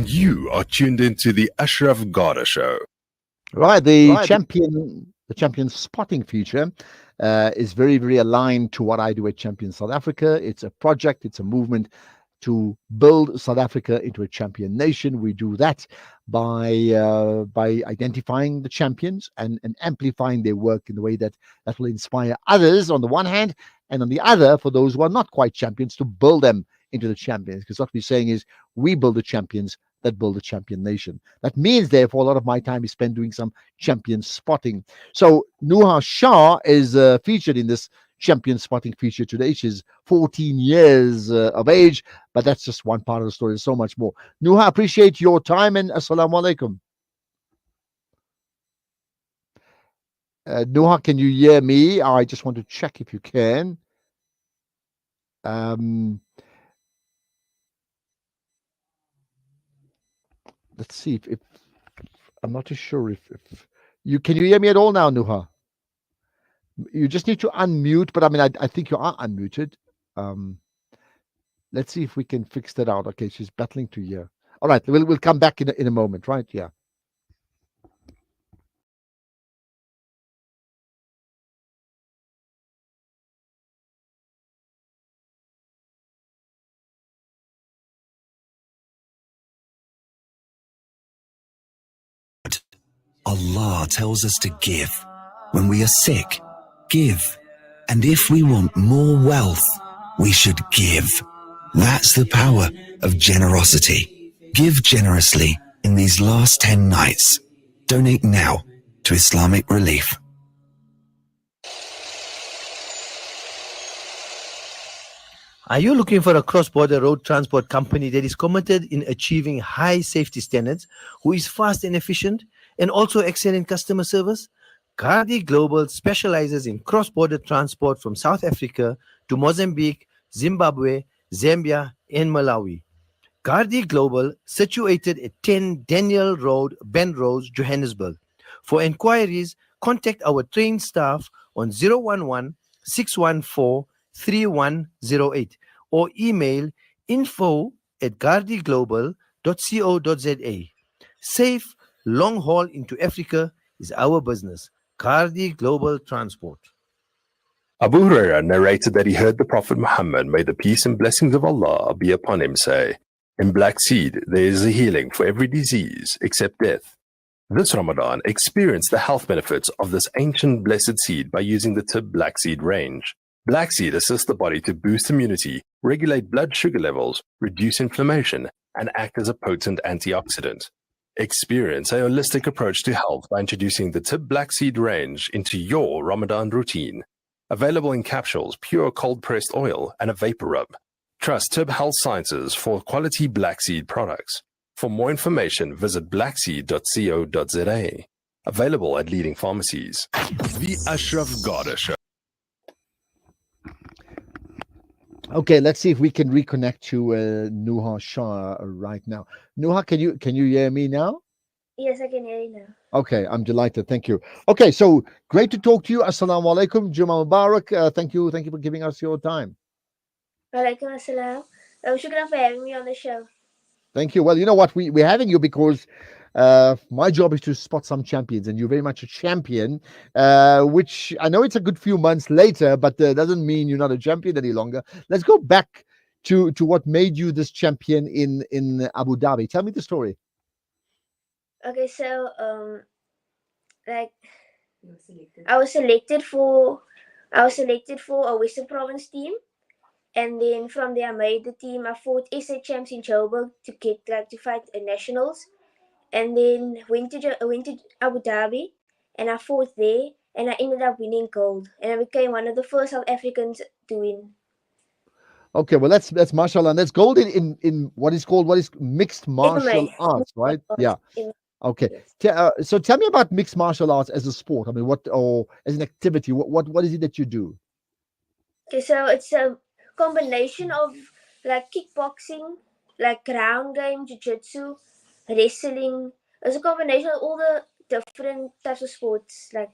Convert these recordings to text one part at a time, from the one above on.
You are tuned into the Ashraf Garda Show. Right, the champion spotting feature is very, very aligned to what I do at Champion South Africa. It's a project, it's a movement to build South Africa into a champion nation. We do that by identifying the champions and amplifying their work in the way that will inspire others on the one hand, and on the other, for those who are not quite champions, to build them into the champions. Because what we're saying is we build the champions that build a champion nation. That means, therefore, a lot of my time is spent doing some champion spotting. So Nuha Shah is featured in this champion spotting feature today. She's 14 years of age, but that's just one part of the story. There's so much more. Nuha, appreciate your time, and assalamu alaikum. Nuha, can you hear me? I just want to check if you can. Let's see if I'm not too sure if you can you hear me at all now, Nuha? You just need to unmute, but I mean, I think you are unmuted. Let's see if we can fix that out. Okay, she's battling to hear. All right, we'll come back in a moment, right? Yeah. Allah tells us to give. When we are sick, give. And if we want more wealth, we should give. That's the power of generosity. Give generously in these last 10 nights. Donate now to Islamic Relief. Are you looking for a cross-border road transport company that is committed in achieving high safety standards, who is fast and efficient, and also excel in customer service? Gardi Global specializes in cross-border transport from South Africa to Mozambique, Zimbabwe, Zambia, and Malawi. Gardi Global, situated at 10 Daniel Road, Benrose, Johannesburg. For inquiries, contact our trained staff on 011-614-3108 or email info@gardiglobal.co.za. Safe long haul into Africa is our business. Gardi Global Transport. Abu Huraira narrated that he heard the Prophet Muhammad, may the peace and blessings of Allah be upon him, say, "In black seed there is a healing for every disease except death." This Ramadan, experience the health benefits of this ancient blessed seed by using the Tib Black Seed range. Black seed assists the body to boost immunity, regulate blood sugar levels, reduce inflammation, and act as a potent antioxidant. Experience a holistic approach to health by introducing the Tib Black Seed range into your Ramadan routine. Available in capsules, pure cold-pressed oil, and a vapor rub. Trust Tib Health Sciences for quality black seed products. For more information, visit blackseed.co.za. Available at leading pharmacies. The Ashraf Garda Show. Okay, let's see if we can reconnect to Nuha Shah right now. Nuha, can you hear me now? Yes, I can hear you now. Okay, I'm delighted. Thank you. Okay, so great to talk to you. Assalamu alaikum. Juma Mubarak. Thank you for giving us your time. Walaikum assalam. Shukran for having me on the show. Thank you. Well, you know what? We're having you because my job is to spot some champions, and you're very much a champion, which I know it's a good few months later, but doesn't mean you're not a champion any longer. Let's go back to what made you this champion in Abu Dhabi. Tell me the story. Okay, so I was selected for a Western Province team, and then from there I made the team. I fought SA champs in Joburg to fight at nationals, and then went to Abu Dhabi, and I fought there, and I ended up winning gold, and I became one of the first South Africans to win. Okay, well that's mashallah, and that's gold in what is mixed martial arts, right? Yeah. Okay. Yes. So tell me about mixed martial arts as a sport. I mean, or as an activity. What is it that you do? Okay, so it's a combination of like kickboxing, like ground game, jiu-jitsu, wrestling. It's a combination of all the different types of sports, like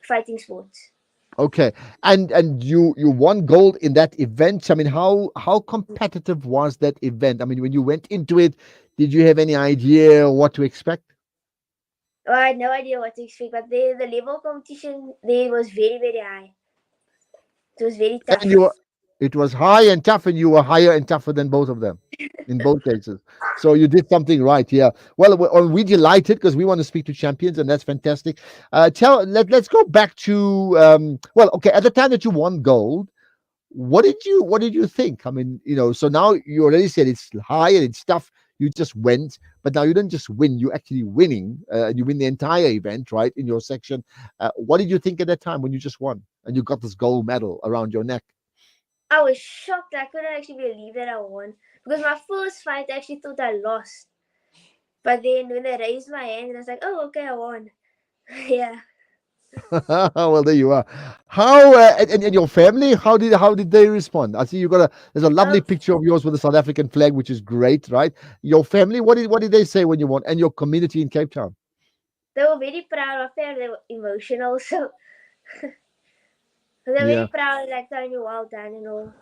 fighting sports. Okay, and you won gold in that event. I mean, how competitive was that event? I mean, when you went into it, Did you have any idea what to expect? Well, I had no idea what to expect, but the level of competition there was very, very high. It was very tough. And it was high and tough, and you were higher and tougher than both of them in both cases. So you did something right. Yeah. Well, we're delighted because we want to speak to champions, and that's fantastic. Let's go back to well, okay. At the time that you won gold, what did you think? I mean, so now you already said it's high and it's tough. You just went, but now you didn't just win. You actually winning. You win the entire event, right, in your section. What did you think at that time when you just won and you got this gold medal around your neck? I was shocked. I couldn't actually believe that I won. Because my first fight, I actually thought I lost. But then when I raised my hand, I was like, oh, okay, I won. Yeah. Well, there you are. How and your family? How did they respond? I see there's a lovely picture of yours with the South African flag, which is great, right? Your family, what did they say when you won, and your community in Cape Town? They were very proud. My family, they were emotional, so they're Yeah. very proud, like telling me well done and all.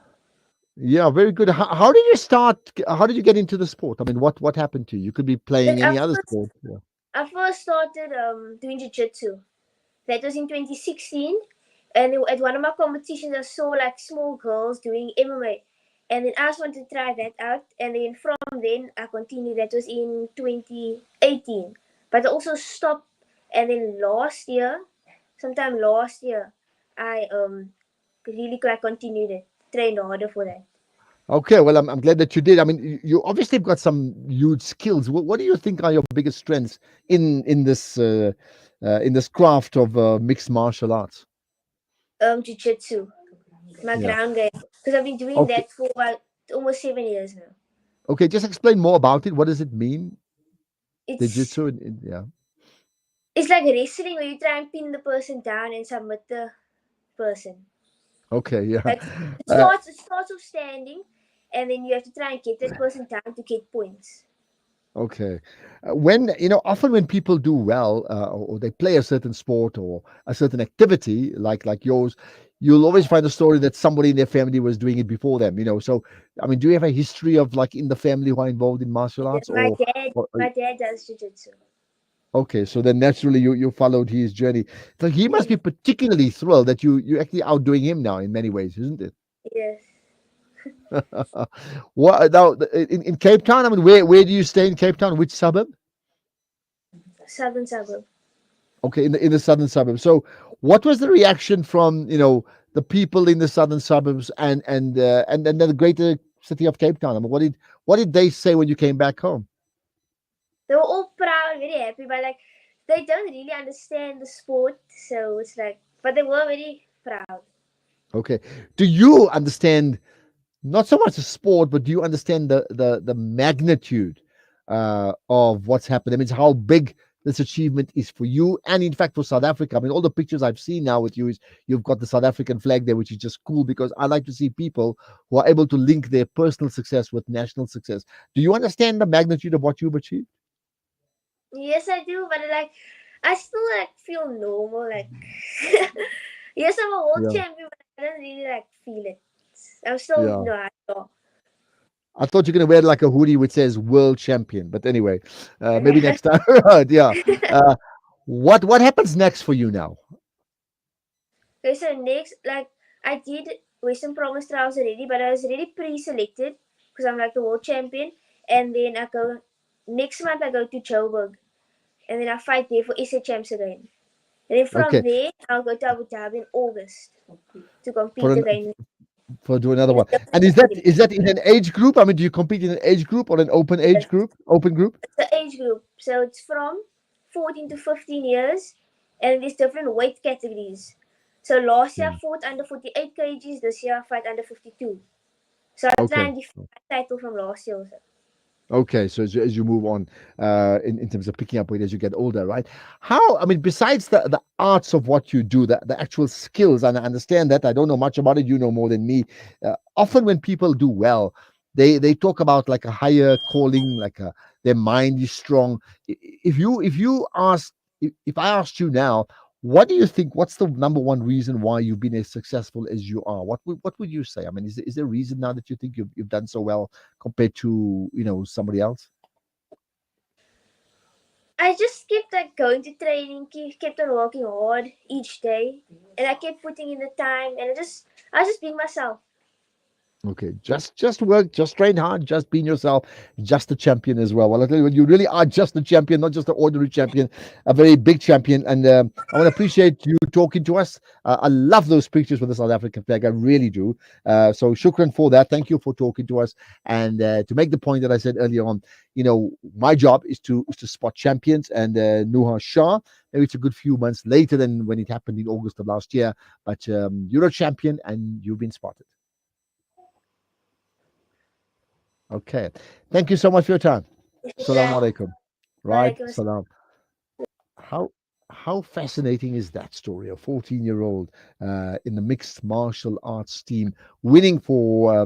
Yeah, very good. How did you start? How did you get into the sport? I mean, what happened to you? You could be playing any other sport. Yeah. I first started doing jiu-jitsu. That was in 2016. And at one of my competitions, I saw like small girls doing MMA. And then I just wanted to try that out. And then from then, I continued. That was in 2018. But I also stopped. And then sometime last year, I really continued it. Trained harder for that. Okay, well, I'm glad that you did. I mean, you obviously have got some huge skills. What do you think are your biggest strengths in this craft of mixed martial arts? Jiu-jitsu. My Yeah. ground game. Because I've been doing Okay. that for about almost 7 years now. Okay, just explain more about it. What does it mean? The It's jitsu, yeah. it's like wrestling where you try and pin the person down and submit the person. Okay, yeah. Like it starts off standing, and then you have to try and get that person down to get points. Okay. When, often when people do well, or they play a certain sport or a certain activity like yours, you'll always find a story that somebody in their family was doing it before them. So, I mean, do you have a history of like in the family who are involved in martial arts, My or, dad, or my dad does jiu-jitsu. okay, so then naturally you followed his journey. So he must be particularly thrilled that you actually outdoing him now in many ways, isn't it? Yes, What now in Cape Town? I mean, where do you stay in Cape Town? Which suburb? southern suburb. Okay, in the southern suburbs. So, what was the reaction from the people in the southern suburbs and then the greater city of Cape Town? I mean, what did they say when you came back home? They were all proud, very happy, but like they don't really understand the sport, so it's like, but they were very proud. Okay, do you understand not so much the sport, but do you understand the magnitude of what's happened? I mean, how big this achievement is for you, and in fact for South Africa. I mean, all the pictures I've seen now with you is you've got the South African flag there, which is just cool because I like to see people who are able to link their personal success with national success. Do you understand the magnitude of what you've achieved? Yes, I do, but like I still like feel normal. Like yes, I'm a world Yeah, champion, but I don't really like feel it. I'm still yeah. no. I thought you're going to wear like a hoodie which says world champion, but anyway, maybe next time. Yeah. Uh, what happens next for you now? Okay, so next, like I did Western Province trials already, but I was already pre-selected because I'm like the world champion. And then I go next month. I go to Joburg, and then I fight there for SA champs again. And then from Okay, there, I'll go to Abu Dhabi in August to for compete an, again for do another in the one. And is that WTA. is that in an age group? I mean, do you compete in an age group or an open age group? Open group? The age group. So it's from 14 to 15 years, and there's different weight categories. So last year I Mm. fought under 48 kgs. This year I fight under 52. So I try Okay. and defend my title from last year also. Okay, so as you move on, in terms of picking up weight as you get older, right? How, I mean, besides the arts of what you do, the actual skills, and I understand that I don't know much about it, you know more than me. Often when people do well, they talk about like a higher calling, like their mind is strong. If I asked you now, what do you think? What's the number one reason why you've been as successful as you are? What would you say? I mean, is there a reason now that you think you've done so well compared to somebody else? I just kept like going to training, kept on working hard each day, and I kept putting in the time, and I was just being myself. Okay, just work, just train hard, just being yourself, just a champion as well. Well, I tell you what, you really are just a champion, not just an ordinary champion, a very big champion. And I want to appreciate you talking to us. I love those pictures with the South African flag, I really do. So shukran for that. Thank you for talking to us. And to make the point that I said earlier on, my job is to spot champions. And Nuha Shah, maybe it's a good few months later than when it happened in August of last year, but you're a champion and you've been spotted. Okay. Thank you so much for your time. Assalamu alaikum. Right. Walaikum Salam. How fascinating is that story? A 14-year-old in the mixed martial arts team winning for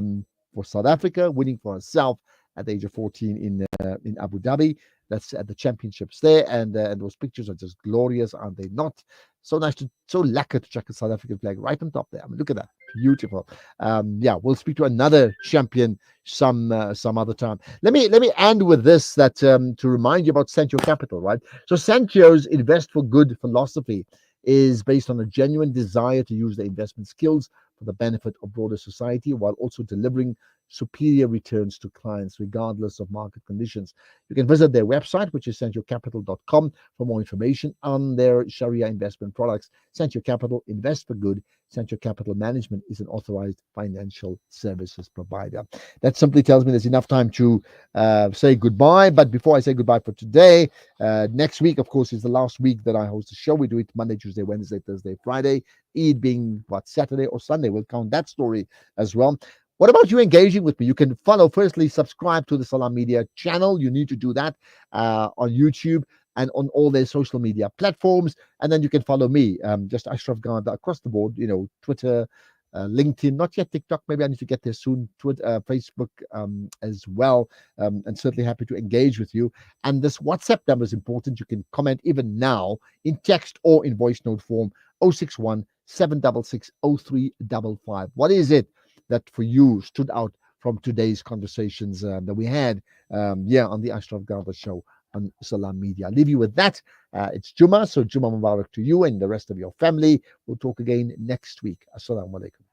South Africa, winning for herself at the age of 14 in Abu Dhabi. That's at the championships there, and those pictures are just glorious, aren't they? Not so nice so lekker to check the South African flag right on top there. I mean, look at that, beautiful. Yeah, we'll speak to another champion some other time. Let me end with this, that to remind you about Santio Capital, right? So Santio's Invest for Good philosophy is based on a genuine desire to use the investment skills for the benefit of broader society, while also delivering superior returns to clients regardless of market conditions. You can visit their website, which is santiocapital.com, for more information on their Sharia investment products. Santio Capital, invest for good. Santio Capital Management is an authorized financial services provider. That simply tells me there's enough time to say goodbye. But before I say goodbye for today, next week, of course, is the last week that I host the show. We do it Monday, Tuesday, Wednesday, Thursday, Friday. Eid being Saturday or Sunday. We'll count that story as well. What about you engaging with me? You can firstly subscribe to the Salam Media channel. You need to do that on YouTube and on all their social media platforms. And then you can follow me, just Ashraf Ganda, across the board, Twitter, LinkedIn, not yet TikTok. Maybe I need to get there soon. Twitter, Facebook as well. And certainly happy to engage with you. And this WhatsApp number is important. You can comment even now in text or in voice note form, 061 766 0355. What is it that for you stood out from today's conversations that we had on the Ashraf Garda show on Salam Media? I'll leave you with that. It's Jummah, so Jummah Mubarak to you and the rest of your family. We'll talk again next week. Assalamu alaikum.